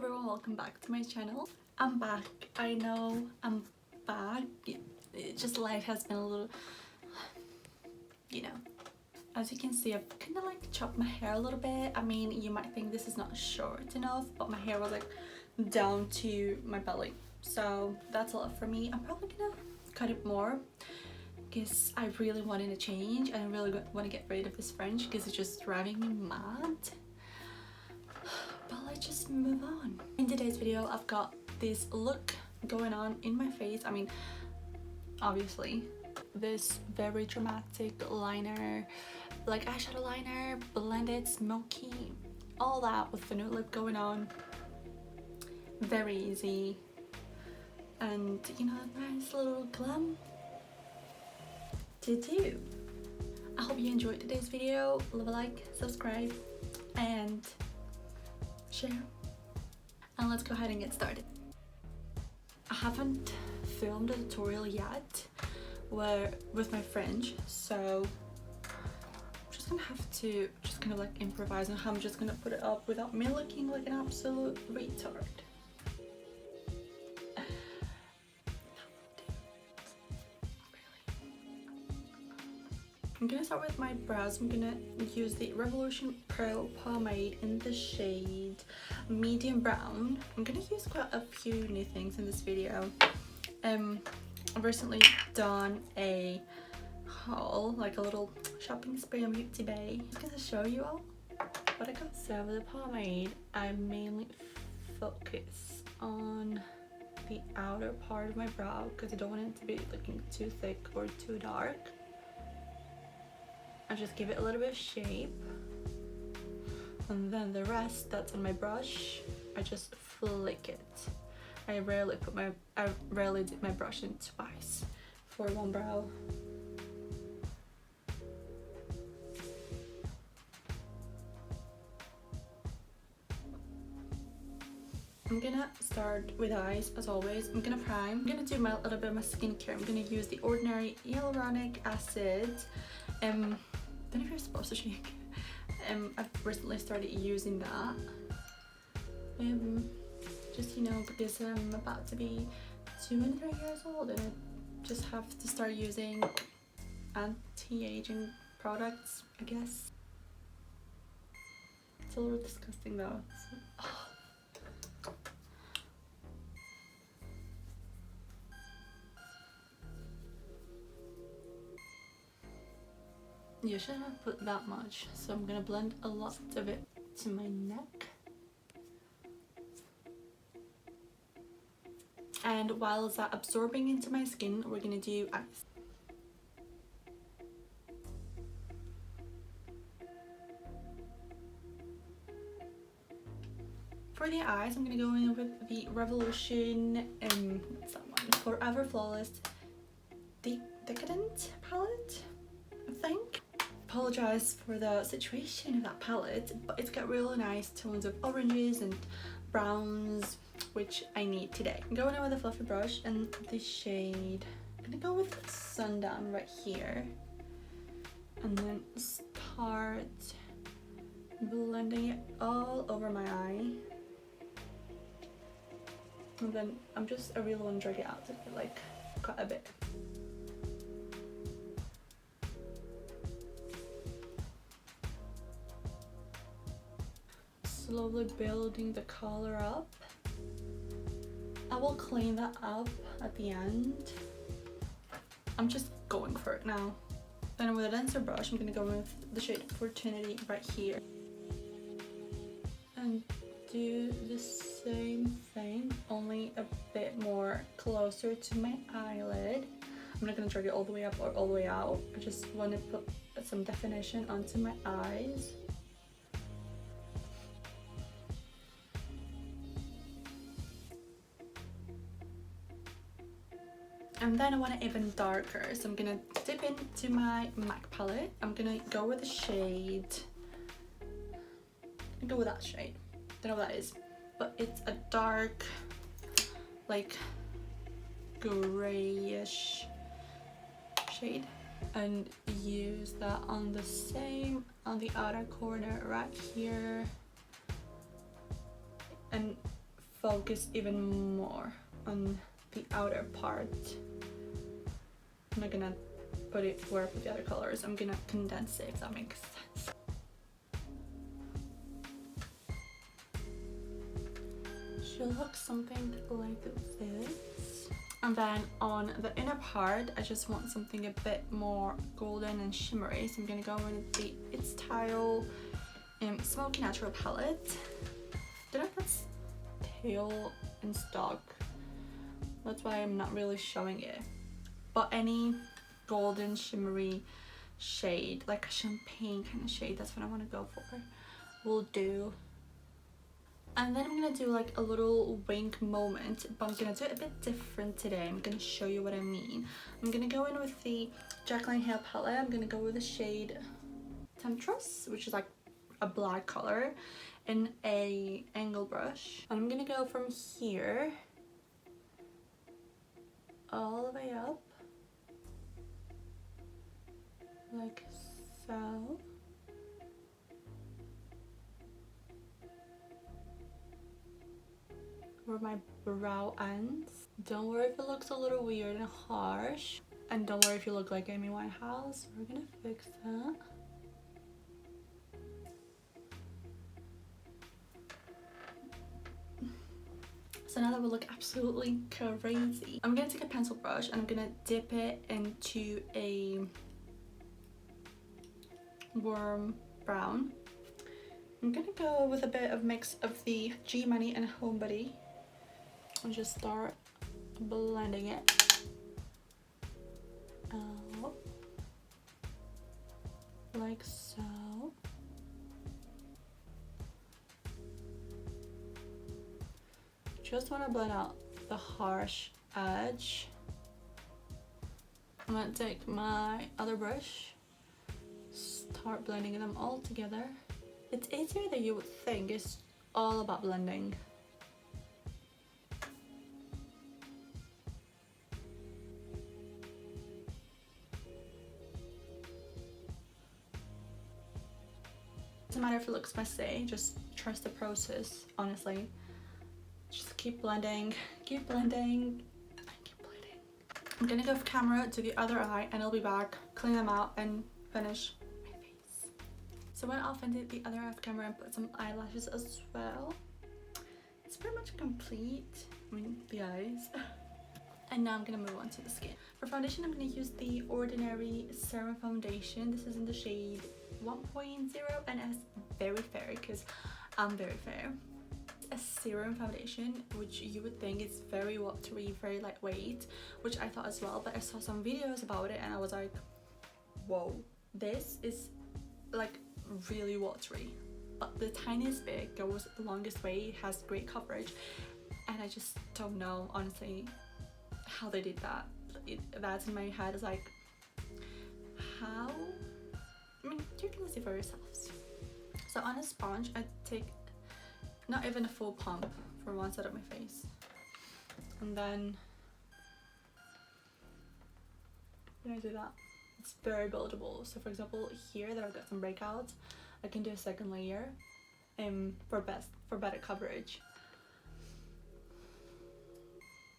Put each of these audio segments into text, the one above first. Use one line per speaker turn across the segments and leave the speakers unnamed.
everyone, welcome back to my channel. I'm back. I know I'm back. Just life has been a little, as you can see, I've kind of like chopped my hair a little bit. I mean, you might think this is not short enough, but my hair was like down to my belly, so that's a lot for me. I'm probably gonna cut it more because I really wanted a change and I really want to get rid of this fringe because it's just driving me mad. But let's just move on. In today's video, I've got this look going on in my face. I mean, obviously this very dramatic liner, like eyeshadow liner, blended smoky, all that with the nude lip going on. Very easy, and nice little glam to do. I hope you enjoyed today's video. Leave a like, subscribe, and share. And let's go ahead and get started. I haven't filmed a tutorial yet with my fringe, so I'm just gonna have to kind of like improvise on how I'm just gonna put it up without me looking like an absolute retard. I'm gonna start with my brows. I'm gonna use the Revolution Pro pomade in the shade medium brown. I'm gonna use quite a few new things in this video. I've recently done a haul, like a little shopping spree on Beauty Bay. I'm gonna show you all what I got. So with the pomade, I mainly focus on the outer part of my brow because I don't want it to be looking too thick or too dark. I just give it a little bit of shape, and then the rest that's on my brush, I just flick it. I rarely dip my brush in twice for one brow. I'm gonna start with eyes as always. I'm gonna prime. I'm gonna do a little bit of my skincare. I'm gonna use the Ordinary Hyaluronic Acid. I don't know if you're supposed to shake. I've recently started using that. Just because I'm about to be 23 years old and I just have to start using anti-aging products, I guess. It's a little disgusting though. You shouldn't have put that much, so I'm gonna blend a lot of it to my neck. And while it's absorbing into my skin, we're gonna do eyes. For the eyes, I'm gonna go in with the Revolution Forever Flawless Decadent palette, I think. Apologize for the situation of that palette, but it's got really nice tones of oranges and browns, which I need today. I'm going in with a fluffy brush and the shade, I'm gonna go with Sundown right here, and then start blending it all over my eye. And then I really want to drag it out to like quite a bit. Slowly building the color up. I will clean that up at the end. I'm just going for it now. Then with a denser brush, I'm gonna go with the shade Opportunity right here. And do the same thing, only a bit more closer to my eyelid. I'm not gonna drag it all the way up or all the way out. I just want to put some definition onto my eyes. And then I want it even darker, so I'm gonna dip into my MAC palette. I'm gonna go with the shade, I'm gonna go with that shade, don't know what that is, but it's a dark, like grayish shade, and use that on the outer corner right here, and focus even more on the outer part. I'm not gonna put it where I put the other colors. I'm gonna condense it, if that makes sense. She'll look something like this. And then on the inner part, I just want something a bit more golden and shimmery. So I'm gonna go in with the It's Style Smoky Natural palette. Don't know if that's tail in stock. That's why I'm not really showing it. But any golden shimmery shade, like a champagne kind of shade, that's what I want to go for, will do. And then I'm gonna do like a little wink moment, but I'm gonna do it a bit different today. I'm gonna show you what I mean. I'm gonna go in with the Jaclyn Hill palette. I'm gonna go with the shade Temptress, which is like a black color, in a angle brush. And I'm gonna go from here all the way up, like so. Where my brow ends. Don't worry if it looks a little weird and harsh. And don't worry if you look like Amy Winehouse. We're gonna fix that. So now that will look absolutely crazy. I'm gonna take a pencil brush and I'm gonna dip it into a warm brown. I'm gonna go with a bit of mix of the G Money and Homebody and just start blending it out like so. Just want to blend out the harsh edge. I'm gonna take my other brush, start blending them all together. It's easier than you would think. It's all about blending. Doesn't matter if it looks messy, just trust the process, honestly. Just keep blending, keep blending, and keep blending. I'm gonna go off camera to the other eye and I'll be back, clean them out and finish my face. So I went off and did the other eye off camera and put some eyelashes as well. It's pretty much complete, I mean the eyes. And now I'm gonna move on to the skin. For foundation, I'm gonna use the Ordinary Serum Foundation. This is in the shade 1.0 and it's very fair because I'm very fair. A serum foundation, which you would think is very watery, very lightweight, which I thought as well, but I saw some videos about it and I was like, whoa, this is like really watery, but the tiniest bit goes the longest way. It has great coverage and I just don't know honestly how they did that. That's in my head, is like, how? I mean, you can see for yourselves. So on a sponge, I take not even a full pump for one side of my face, and then when I do that, it's very buildable. So for example, here that I've got some breakouts, I can do a second layer for better coverage,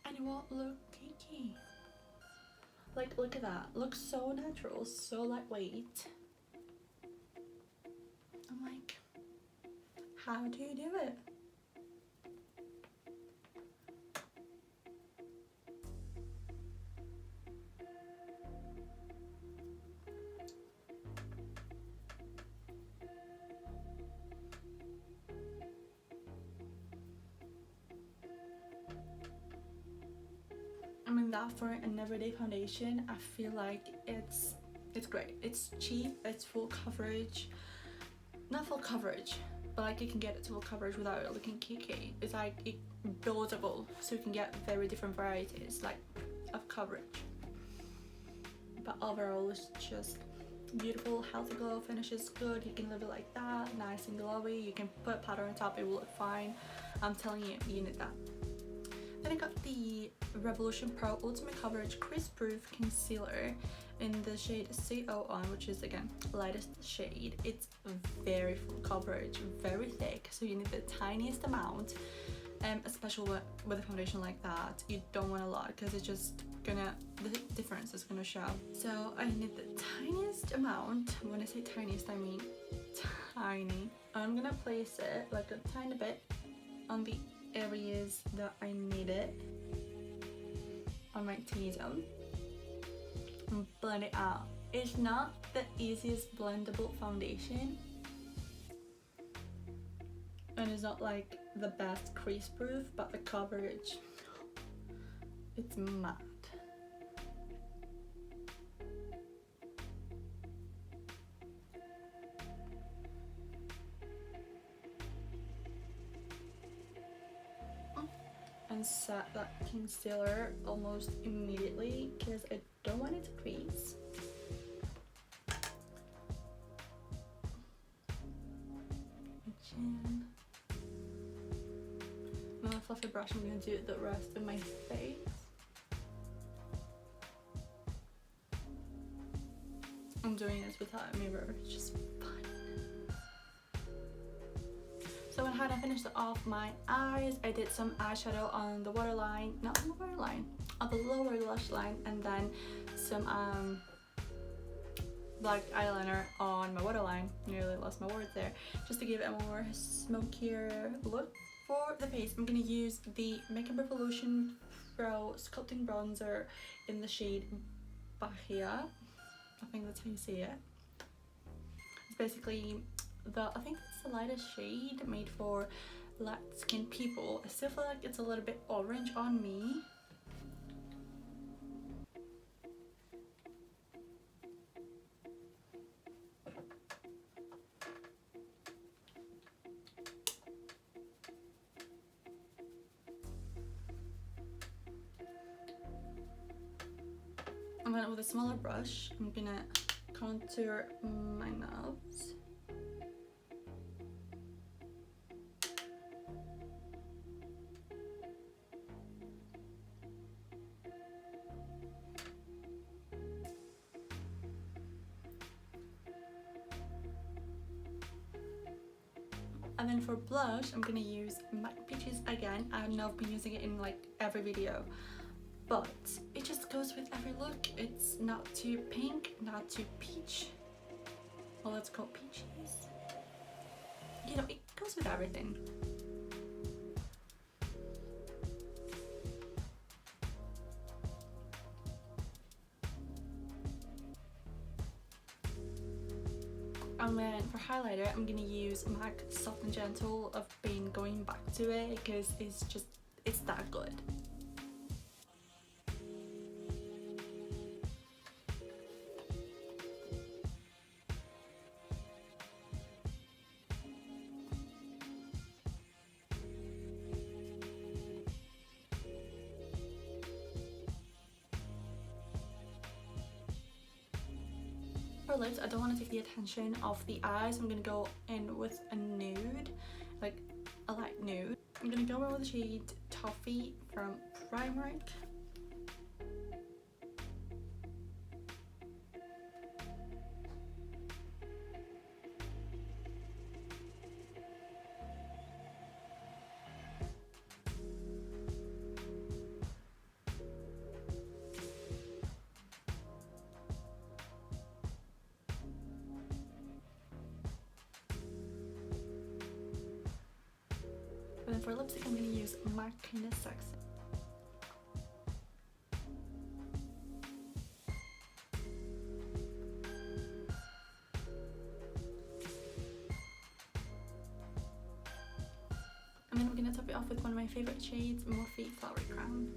and it won't look cakey. Like, look at that, looks so natural, so lightweight. I'm like, how do you do it? I mean, that for an everyday foundation, I feel like it's great. It's cheap, it's full coverage. Not full coverage, but like you can get it to full coverage without it looking cakey. It's like it buildable, so you can get very different varieties like of coverage. But overall, it's just beautiful, healthy glow. Finish is good. You can leave it like that, nice and glowy. You can put powder on top, it will look fine. I'm telling you, you need that. Then I got the Revolution Pro Ultimate Coverage Crisp Proof Concealer in the shade CO1, which is again lightest shade. It's very full coverage, very thick, so you need the tiniest amount, especially with a foundation like that, you don't want a lot because it's just gonna, the difference is gonna show. So I need the tiniest amount. When I say tiniest, I mean tiny. I'm gonna place it like a tiny bit on the areas that I need it on my T-zone and blend it out. It's not the easiest blendable foundation, and it's not like the best crease proof, but the coverage, it's mad. And set that concealer almost immediately because I don't want it to crease. Chin. Now a fluffy brush, I'm going to do the rest of my face. I'm doing this without a mirror, it's just fun. So when I had finished off my eyes, I did some eyeshadow on the waterline, not on the waterline, on the lower lash line, and then some black eyeliner on my waterline. Nearly lost my words there. Just to give it a more smokier look. For the face, I'm going to use the Makeup Revolution Pro Sculpting Bronzer in the shade Bahia. I think that's how you say it. It's basically I think it's the lightest shade made for light skinned people. I still feel like it's a little bit orange on me. And then with a smaller brush, I'm gonna contour my nose. And then for blush, I'm gonna use MAC Peaches again. I know I've been using it in like every video, but it just goes with every look. It's not too pink, not too peach. Well, let's call peaches. You know, it goes with everything. And then for highlighter, I'm gonna use MAC Soft and Gentle. I've been going back to it because it's that good. For lips, I don't want to take the attention off the eyes. I'm gonna go in with a nude, like a light nude. I'm gonna go in with the shade Toffee from Primark. And then for lipstick, I'm going to use MAC Kinda Sexy. And then I'm going to top it off with one of my favourite shades, Morphe Flowery Crown.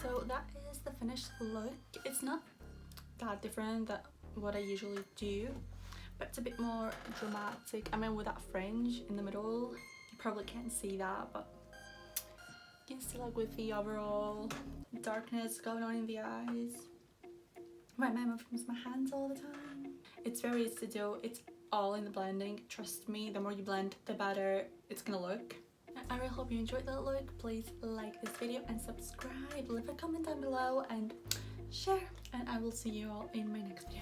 So that is the finished look. It's not that different than what I usually do, but it's a bit more dramatic. I mean, with that fringe in the middle, you probably can't see that, but you can see like with the overall darkness going on in the eyes. My mom moves my hands all the time. It's very easy to do. It's all in the blending. Trust me, the more you blend, the better it's gonna look. I really hope you enjoyed that look. Please like this video and subscribe, leave a comment down below and share, and I will see you all in my next video.